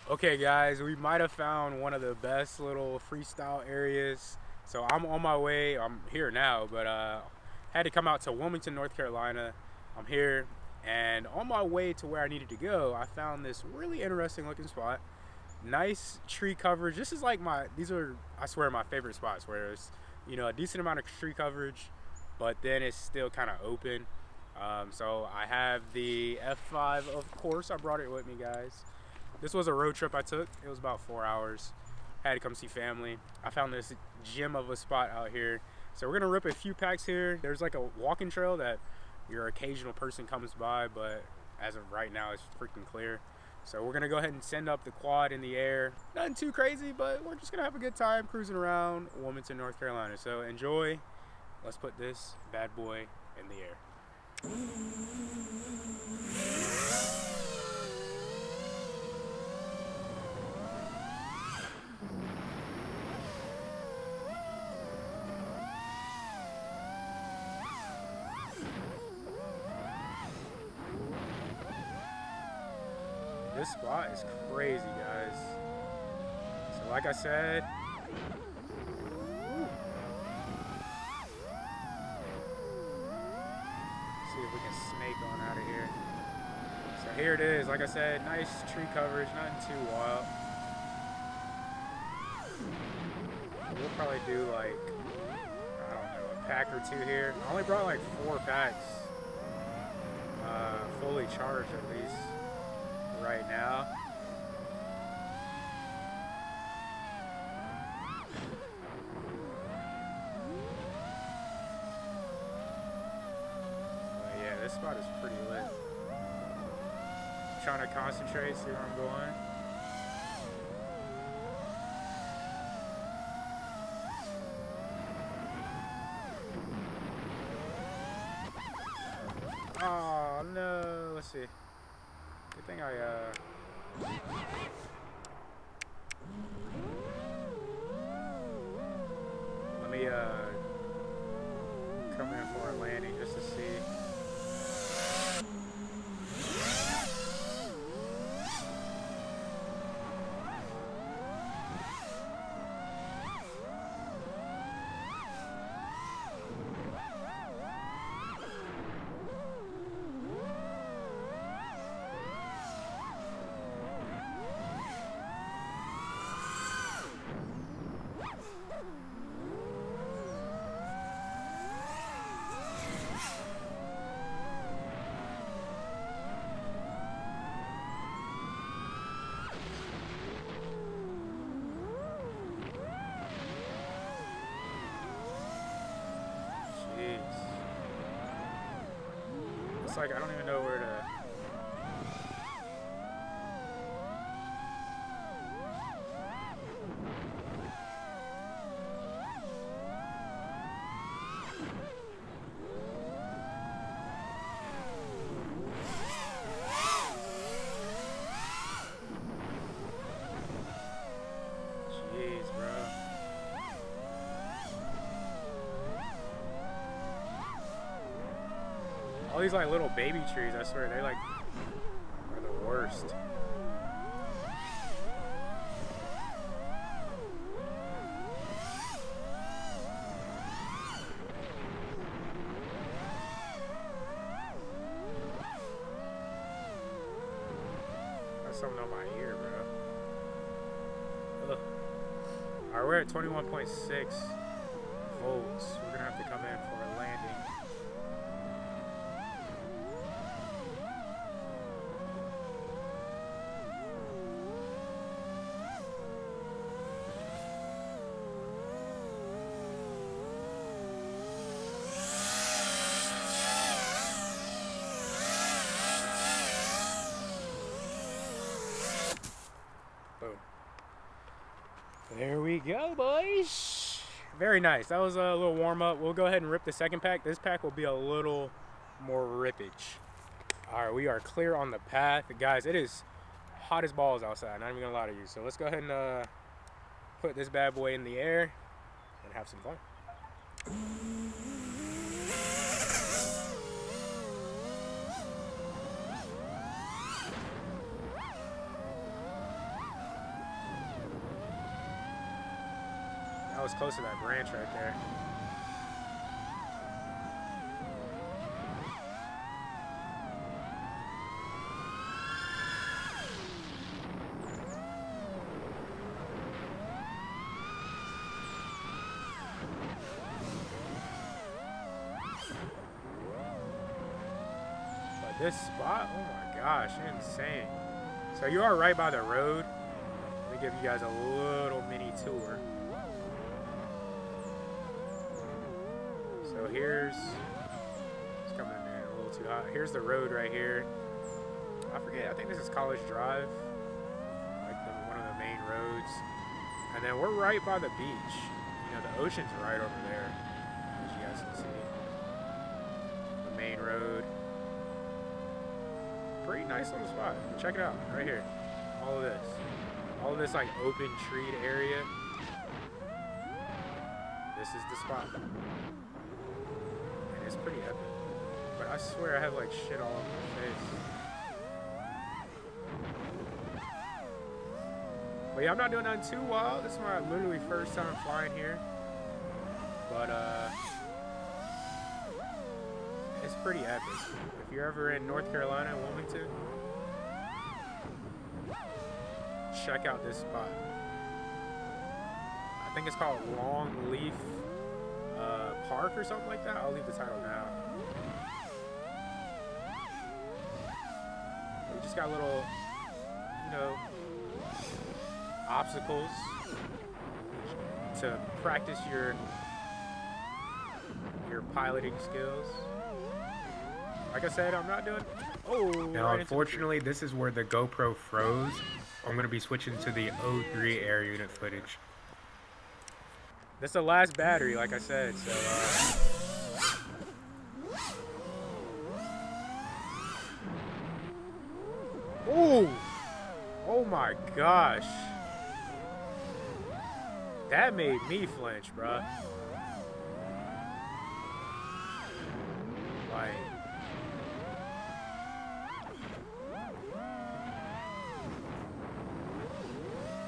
Okay guys, we might have found one of the best little freestyle areas. So I'm on my way, I'm here now, but had to come out to Wilmington, North Carolina. I'm here, and on my way to where I needed to go, I found this really interesting looking spot. Nice tree coverage. This is like these are, I swear, my favorite spots where it's, a decent amount of tree coverage, but then it's still kind of open. So I have the F5, of course, I brought it with me, guys. This was a road trip I took. It was about 4 hours. Had to come see family. I found this gem of a spot out here. So we're gonna rip a few packs here. There's like a walking trail that your occasional person comes by, but as of right now, it's freaking clear. So we're gonna go ahead and send up the quad in the air. Nothing too crazy, but we're just gonna have a good time cruising around Wilmington, North Carolina. So enjoy. Let's put this bad boy in the air. This spot is crazy, guys. So like I said, see if we can snake on out of here. So here it is. Like I said, nice tree coverage, nothing too wild. We'll probably do like, I don't know, a pack or two here. I only brought like 4 packs, fully charged at least right now. But yeah, this spot is pretty lit. I'm trying to concentrate, see where I'm going. Oh no, let's see. Good thing let me come in for a landing just to see. It's like I don't even know where to. Jeez, bro. All these like little baby trees, I swear, they like are the worst. Got something on my ear, bro. Ugh. Alright, we're at 21.6 volts. We're gonna have to come in for a landing. There we go, boys. Very nice. That was a little warm up. We'll go ahead and rip the second pack. This pack will be a little more rippage. All right, we are clear on the path. Guys, it is hot as balls outside. Not even gonna lie to you. So let's go ahead and put this bad boy in the air and have some fun. was close to that branch right there. But this spot, oh my gosh, insane. So you are right by the road. Let me give you guys a little mini tour. So here's, it's coming in a little too hot. Here's the road right here. I forget, I think this is College Drive, like one of the main roads. And then we're right by the beach. You know, the ocean's right over there, as you guys can see. The main road. Pretty nice little spot. Check it out, right here. All of this like open treed area. This is the spot. And it's pretty epic. But I swear I have like shit all over my face. But yeah, I'm not doing nothing too wild. This is my literally first time flying here. But it's pretty epic. If you're ever in North Carolina, Wilmington, check out this spot. I think it's called Longleaf Park or something like that. I'll leave the title now. We just got little, you know, obstacles to practice your piloting skills. Like I said, I'm not doing. Oh. Now, right, unfortunately, this is where the GoPro froze. I'm going to be switching to the O3 Air Unit footage. This is the last battery, like I said, so oh! Oh my gosh. That made me flinch, bruh. Like,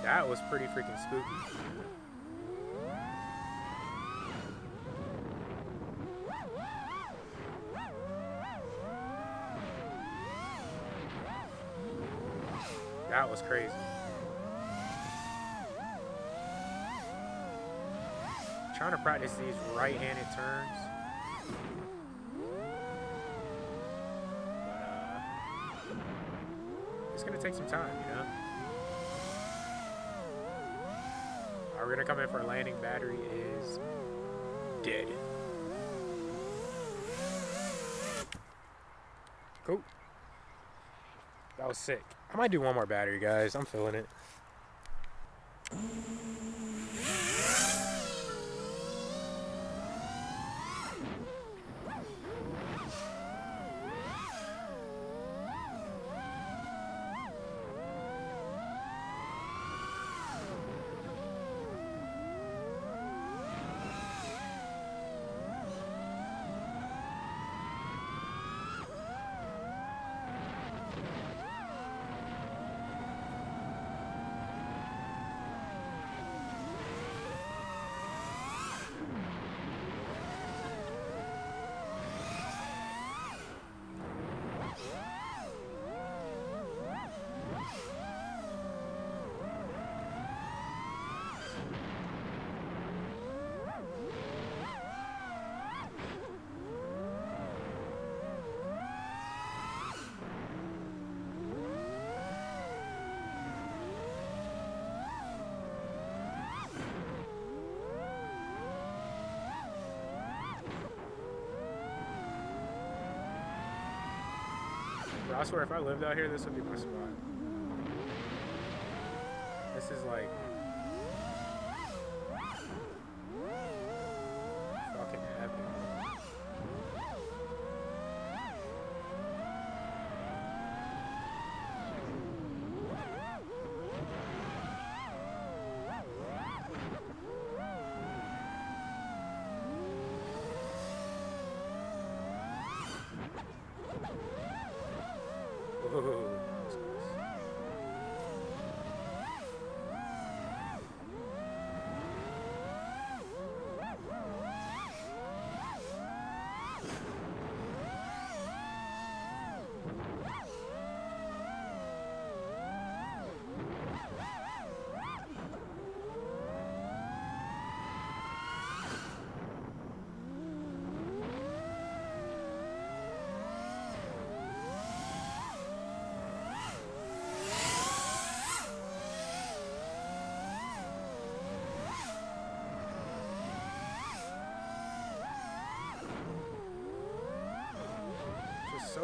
that was pretty freaking spooky. That was crazy. Trying to practice these right-handed turns. But it's gonna take some time, you know? Alright, we're gonna come in for a landing. Battery is dead. Cool. That was sick. I might do one more battery, guys. I'm feeling it. I swear, if I lived out here, this would be my spot. This is like fucking epic. Whoa, that was close.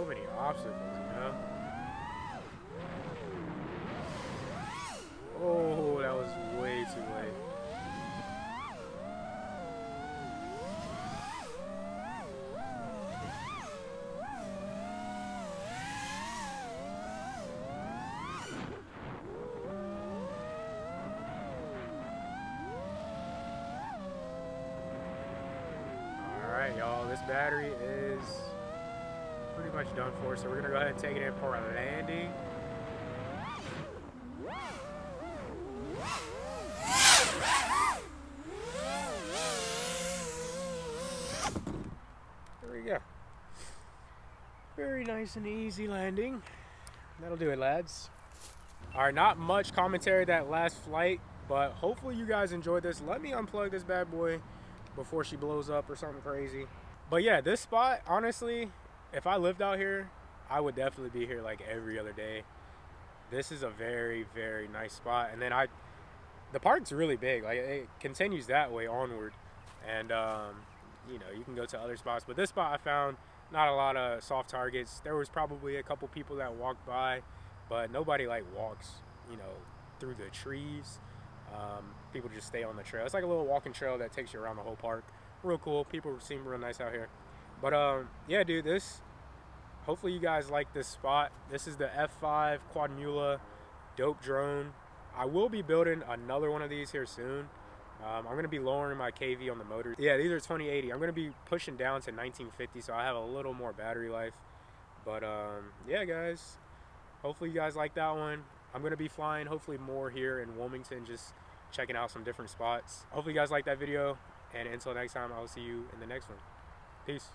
so many obstacles, you know? Oh, that was way too late. Alright, y'all, this battery is pretty much done for, so we're gonna go ahead and take it in for a landing. There we go. Very nice and easy landing. That'll do it, lads. Alright, not much commentary that last flight, but hopefully you guys enjoyed this. Let me unplug this bad boy before she blows up or something crazy. But yeah, this spot, honestly, if I lived out here, I would definitely be here like every other day. This is a very, very nice spot. And then the park's really big. Like, it continues that way onward. And, you know, you can go to other spots. But this spot I found not a lot of soft targets. There was probably a couple people that walked by, but nobody like walks, you know, through the trees. People just stay on the trail. It's like a little walking trail that takes you around the whole park. Real cool. People seem real nice out here. But yeah, dude, hopefully you guys like this spot. This is the F5 Quadmula dope drone. I will be building another one of these here soon. I'm going to be lowering my KV on the motor. Yeah, these are 2080. I'm going to be pushing down to 1950, so I have a little more battery life. But yeah, guys, hopefully you guys like that one. I'm going to be flying hopefully more here in Wilmington, just checking out some different spots. Hopefully you guys like that video, and until next time, I will see you in the next one. Peace.